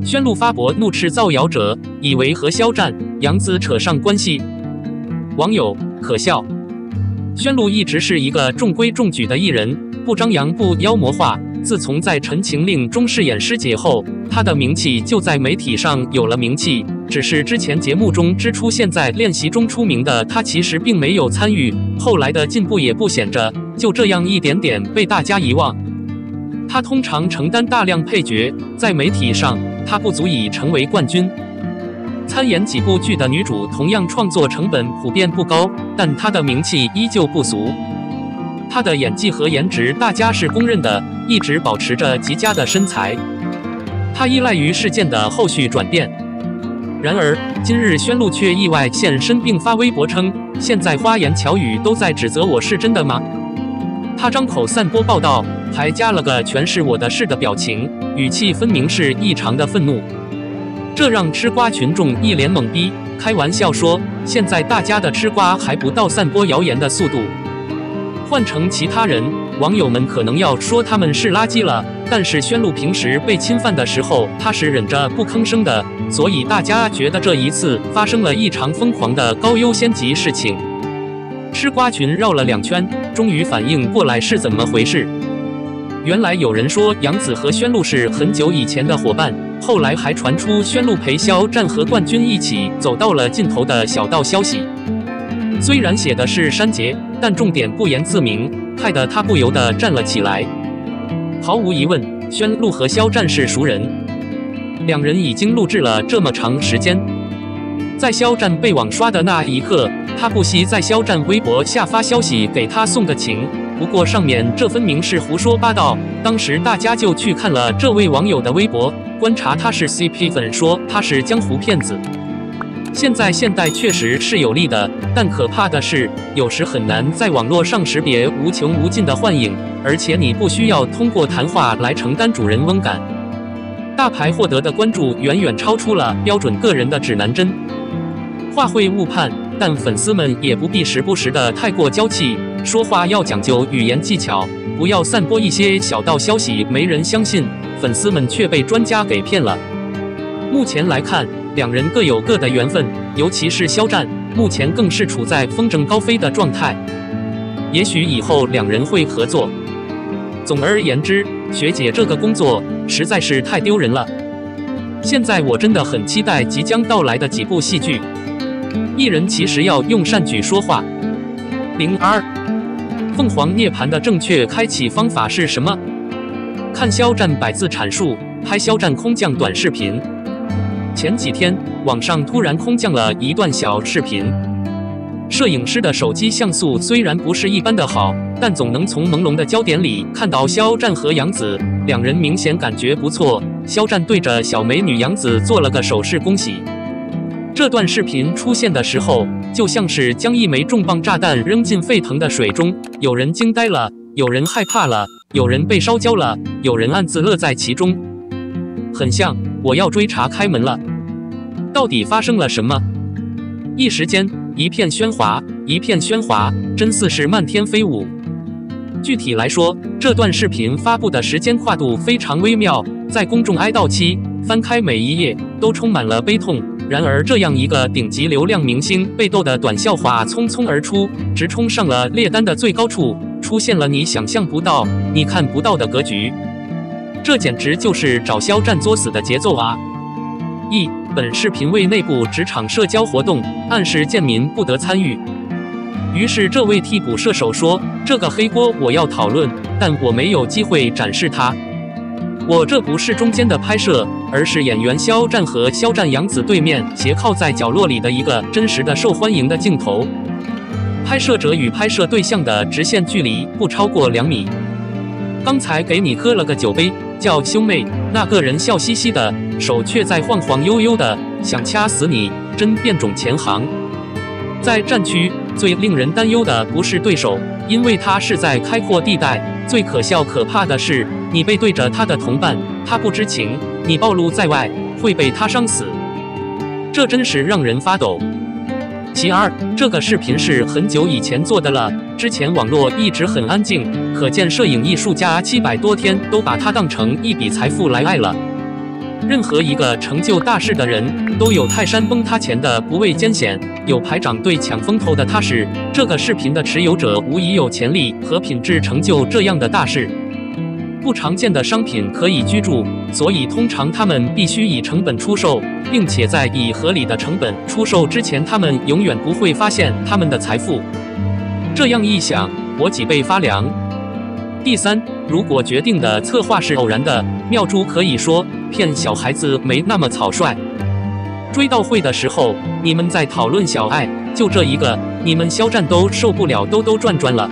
宣璐发博怒斥造谣者，以为和肖战、杨紫扯上关系。网友：可笑。宣璐一直是一个中规中矩的艺人，不张扬不妖魔化。自从在《陈情令》中饰演师姐后，她的名气就在媒体上有了名气。只是之前节目中之出现在练习中出名的她，其实并没有参与，后来的进步也不显着，就这样一点点被大家遗忘。她通常承担大量配角，在媒体上，她不足以成为冠军。参演几部剧的女主同样创作成本普遍不高，但她的名气依旧不俗。她的演技和颜值大家是公认的，一直保持着极佳的身材。她依赖于事件的后续转变。然而，今日宣璐却意外现身并发微博称：“现在花言巧语都在指责我，是真的吗？”她张口散播报道，还加了个全是我的事的表情，语气分明是异常的愤怒。这让吃瓜群众一脸懵逼，开玩笑说：“现在大家的吃瓜还不到散播谣言的速度。”换成其他人，网友们可能要说他们是垃圾了。但是宣璐平时被侵犯的时候，她是忍着不吭声的，所以大家觉得这一次发生了异常疯狂的高优先级事情。吃瓜群绕了2圈，终于反应过来是怎么回事。原来有人说杨紫和宣璐是很久以前的伙伴，后来还传出宣璐陪肖战和冠军一起走到了尽头的小道消息。虽然写的是删节，但重点不言自明，害得他不由得站了起来。毫无疑问，宣璐和肖战是熟人，两人已经录制了这么长时间。在肖战被网刷的那一刻，他不惜在肖战微博下发消息给他送个情。不过上面这分明是胡说八道，当时大家就去看了这位网友的微博，观察他是 CP 粉，说他是江湖骗子。现代确实是有利的，但可怕的是，有时很难在网络上识别无穷无尽的幻影，而且你不需要通过谈话来承担主人翁感。大牌获得的关注远远超出了标准个人的指南针。话会误判，但粉丝们也不必时不时的太过娇气，说话要讲究语言技巧，不要散播一些小道消息没人相信，粉丝们却被专家给骗了。目前来看，两人各有各的缘分，尤其是肖战，目前更是处在风筝高飞的状态。也许以后两人会合作。总而言之，学姐这个工作实在是太丢人了。现在我真的很期待即将到来的几部戏剧。艺人其实要用善举说话。02凤凰涅槃的正确开启方法是什么？看肖战百字阐述，拍肖战空降短视频。前几天，网上突然空降了一段小视频。摄影师的手机像素虽然不是一般的好，但总能从朦胧的焦点里看到肖战和杨紫，两人明显感觉不错。肖战对着小美女杨紫做了个手势恭喜。这段视频出现的时候，就像是将一枚重磅炸弹扔进沸腾的水中，有人惊呆了，有人害怕了，有人被烧焦了，有人暗自乐在其中。很像我要追查开门了，到底发生了什么？一时间一片喧哗，一片喧哗，真似是漫天飞舞。具体来说，这段视频发布的时间跨度非常微妙，在公众哀悼期，翻开每一页都充满了悲痛。然而，这样一个顶级流量明星被逗的短笑话匆匆而出，直冲上了列单的最高处，出现了你想象不到、你看不到的格局。这简直就是找肖战作死的节奏啊！本视频为内部职场社交活动，暗示贱民不得参与。于是这位替补射手说：“这个黑锅我要讨论，但我没有机会展示它。我这不是中间的拍摄，而是演员肖战和肖战杨紫对面斜靠在角落里的一个真实的受欢迎的镜头。拍摄者与拍摄对象的直线距离不超过2米。刚才给你喝了个酒杯，叫兄妹，那个人笑嘻嘻的，手却在晃晃悠悠的，想掐死你，真变种前行。在战区，最令人担忧的不是对手，因为他是在开阔地带。最可笑可怕的是，你背对着他的同伴，他不知情，你暴露在外，会被他伤死。这真是让人发抖。其二，这个视频是很久以前做的了，之前网络一直很安静，可见摄影艺术家700多天都把它当成一笔财富来爱了。任何一个成就大事的人，都有泰山崩塌前的不畏艰险，有排长队抢风头的踏实。这个视频的持有者无疑有潜力和品质成就这样的大事。不常见的商品可以居住，所以通常他们必须以成本出售，并且在以合理的成本出售之前，他们永远不会发现他们的财富。这样一想，我脊背发凉。第三，如果决定的策划是偶然的，妙珠可以说骗小孩子没那么草率。追悼会的时候，你们在讨论小爱，就这一个，你们肖战都受不了兜兜转转了。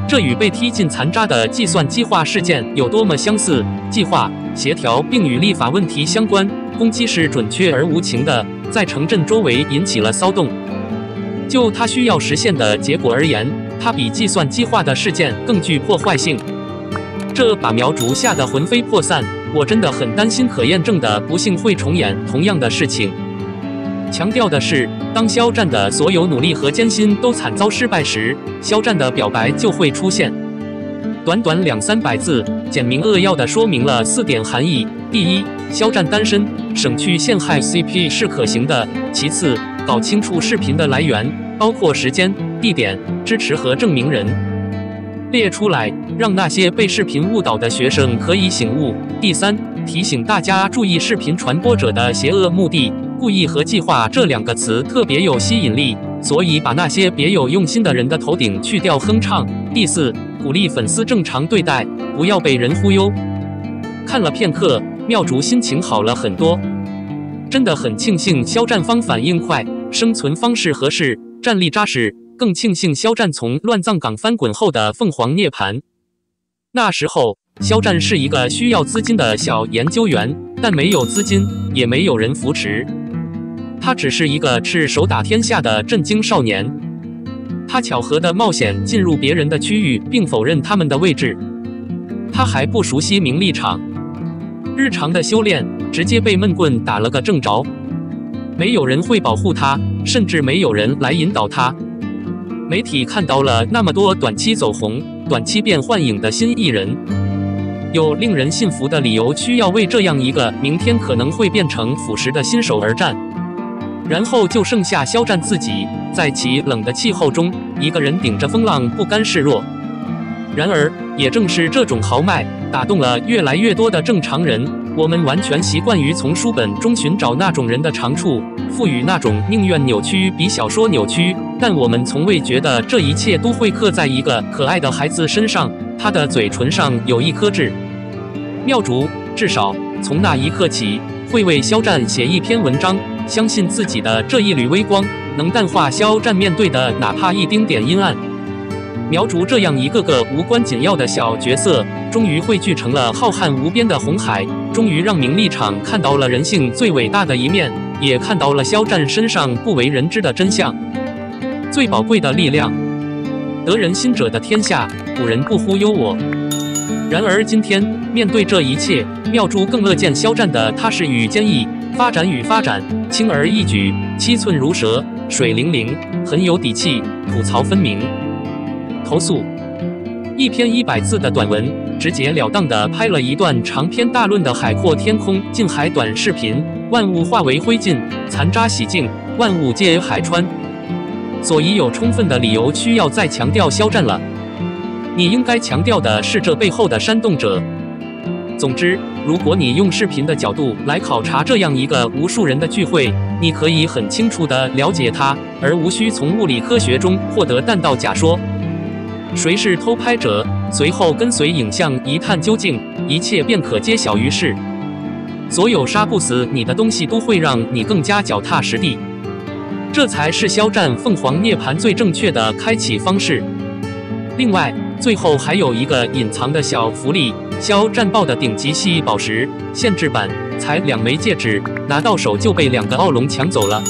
这与被踢进残渣的计算机化事件有多么相似？计划、协调并与立法问题相关，攻击是准确而无情的，在城镇周围引起了骚动。就他需要实现的结果而言，它比计算机化的事件更具破坏性。这把苗竹吓得魂飞魄散，我真的很担心可验证的不幸会重演同样的事情。强调的是，当肖战的所有努力和艰辛都惨遭失败时，肖战的表白就会出现。短短200-300字，简明扼要地说明了4点含义：第一，肖战单身，省去陷害 CP 是可行的；其次，搞清楚视频的来源，包括时间、地点、支持和证明人，列出来，让那些被视频误导的学生可以醒悟。第三，提醒大家注意视频传播者的邪恶目的。故意和计划这2个词特别有吸引力，所以把那些别有用心的人的头顶去掉哼唱。第四，鼓励粉丝正常对待，不要被人忽悠。看了片刻，妙竹心情好了很多，真的很庆幸肖战方反应快，生存方式合适，战力扎实，更庆幸肖战从乱葬岗翻滚后的凤凰涅槃。那时候，肖战是一个需要资金的小研究员，但没有资金，也没有人扶持。他只是一个赤手打天下的震惊少年。他巧合地冒险进入别人的区域，并否认他们的位置。他还不熟悉名利场，日常的修炼直接被闷棍打了个正着。没有人会保护他，甚至没有人来引导他。媒体看到了那么多短期走红、短期变幻影的新艺人，有令人信服的理由需要为这样一个明天可能会变成腐蚀的新手而战。然后就剩下肖战自己，在其冷的气候中，一个人顶着风浪不甘示弱。然而，也正是这种豪迈，打动了越来越多的正常人。我们完全习惯于从书本中寻找那种人的长处，赋予那种宁愿扭曲比小说扭曲，但我们从未觉得这一切都会刻在一个可爱的孩子身上，他的嘴唇上有一颗痣。妙竹至少从那一刻起，会为肖战写一篇文章，相信自己的这一缕微光能淡化肖战面对的哪怕一丁点阴暗。苗竹这样一个个无关紧要的小角色，终于汇聚成了浩瀚无边的红海，终于让名利场看到了人性最伟大的一面，也看到了肖战身上不为人知的真相。最宝贵的力量，得人心者的天下，古人不忽悠我。然而今天，面对这一切，妙珠更乐见肖战的踏实与坚毅，发展与发展，轻而易举，7寸如蛇，水灵灵，很有底气，吐槽分明。投诉：一篇100字的短文，直截了当地拍了一段长篇大论的海阔天空近海短视频，万物化为灰烬，残渣洗净，万物皆海川。所以有充分的理由需要再强调肖战了。你应该强调的是这背后的煽动者。总之，如果你用视频的角度来考察这样一个无数人的聚会，你可以很清楚地了解它，而无需从物理科学中获得弹道假说。谁是偷拍者？随后跟随影像一探究竟，一切便可揭晓于世。所有杀不死你的东西都会让你更加脚踏实地，这才是肖战凤凰涅槃最正确的开启方式。另外，最后还有一个隐藏的小福利，肖战爆的顶级蜥蜴宝石限制版，才2枚戒指，拿到手就被2个奥龙抢走了。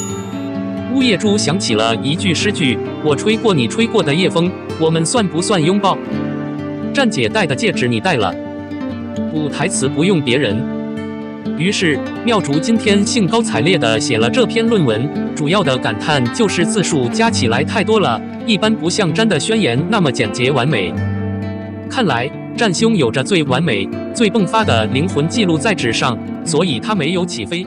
乌叶珠想起了一句诗句：我吹过你吹过的夜风，我们算不算拥抱？站姐戴的戒指你戴了，补台词不用别人。于是妙竹今天兴高采烈地写了这篇论文，主要的感叹就是字数加起来太多了，一般不像詹的宣言那么简洁完美。看来战兄有着最完美、最迸发的灵魂记录在纸上，所以他没有起飞。